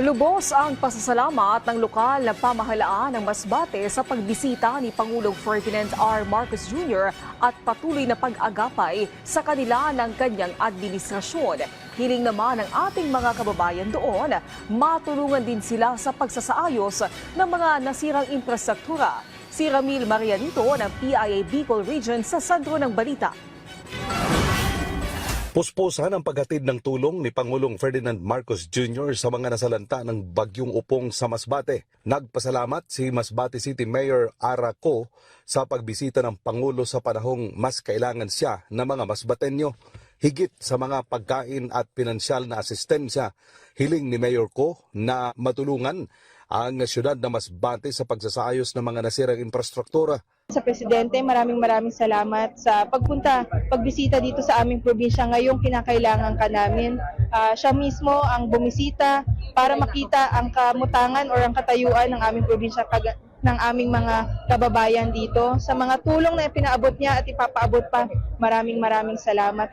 Lubos ang pasasalamat ng lokal na pamahalaan ng Masbate sa pagbisita ni Pangulong Ferdinand R. Marcos Jr. at patuloy na pag-agapay sa kanila ng kanyang administrasyon. Hiling naman ng ating mga kababayan doon, matulungan din sila sa pagsasaayos ng mga nasirang infrastruktura. Si Ramil Marianito ng PIA Bicol Region sa sentro ng balita. Puspusan ang paghatid ng tulong ni Pangulong Ferdinand Marcos Jr. sa mga nasalanta ng bagyong upong sa Masbate. Nagpasalamat si Masbate City Mayor Ara Co sa pagbisita ng Pangulo sa panahong mas kailangan siya ng mga Masbateño. Higit sa mga pagkain at pinansyal na asistensya, hiling ni Mayor Co na matulungan ang siyudad na Masbate sa pagsasaayos ng mga nasirang infrastruktura. Sa Presidente, maraming salamat sa pagbisita dito sa aming probinsya ngayong kinakailangan ka namin. Siya mismo ang bumisita para makita ang kamutangan o ang katayuan ng aming probinsya ng aming mga kababayan dito. Sa mga tulong na ipinaabot niya at ipapaabot pa, maraming salamat.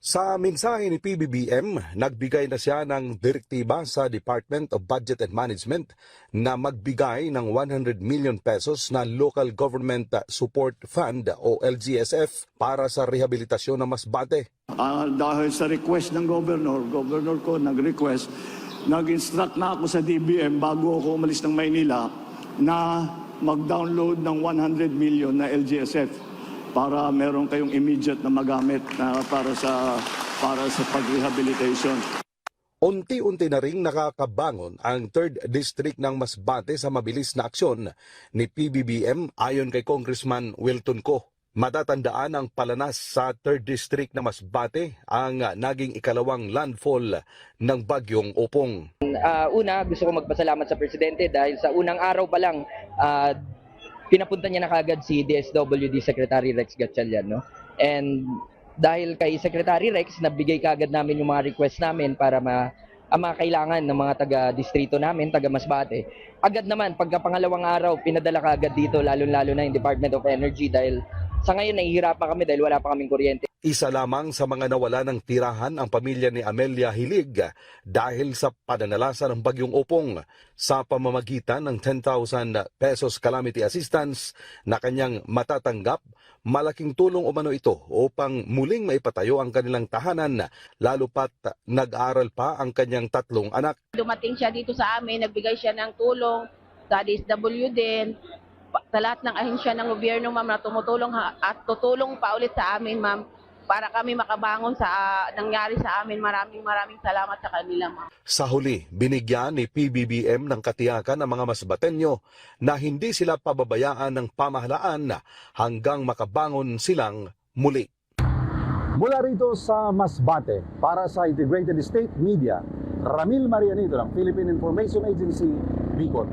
Sa mensahe ni PBBM, nagbigay na siya ng direktiba sa Department of Budget and Management na magbigay ng 100 million pesos na Local Government Support Fund o LGSF para sa rehabilitasyon ng Masbate. Dahil sa request ng governor ko nag-request, nag-instruct na ako sa DBM bago ako umalis ng Maynila na mag-download ng 100 million na LGSF para meron kayong immediate na magamit para sa pag-rehabilitation. Unti-unti na ring nakakabangon ang 3rd District ng Masbate sa mabilis na aksyon ni PBBM ayon kay Congressman Wilton Co. Matatandaan ang palanas sa 3rd District ng Masbate ang naging ikalawang landfall ng bagyong upong. Una, gusto ko magpasalamat sa Presidente dahil sa unang araw pa lang pinapunta niya na kagad si DSWD Secretary Rex Gatchalian, no? And dahil kay Secretary Rex, nabigay kagad namin yung mga request namin para mga kailangan ng mga taga-distrito namin, taga-Masbate. Agad naman, pagkapangalawang araw, pinadala kagad dito, lalo-lalo na yung Department of Energy dahil sa ngayon nahihirapan kami dahil wala pa kaming kuryente. Isa lamang sa mga nawala ng tirahan ang pamilya ni Amelia Hilig dahil sa pananalasa ng bagyong upong sa pamamagitan ng 10,000 pesos calamity assistance na kanyang matatanggap. Malaking tulong umano ito upang muling maipatayo ang kanilang tahanan, lalo pat nag-aral pa ang kanyang 3 anak. Dumating siya dito sa amin, nagbigay siya ng tulong sa DSWD din, sa lahat ng ahensya ng gobyerno, ma'am, na tumutulong at tutulong pa ulit sa amin, ma'am, para kami makabangon sa nangyari sa amin. Maraming salamat sa kanila, ma'am. Sa huli, binigyan ni PBBM ng katiyakan ng mga Masbateño na hindi sila pababayaan ng pamahalaan hanggang makabangon silang muli. Mula rito sa Masbate, para sa Integrated State Media, Ramil Marianito ng Philippine Information Agency, Bicol.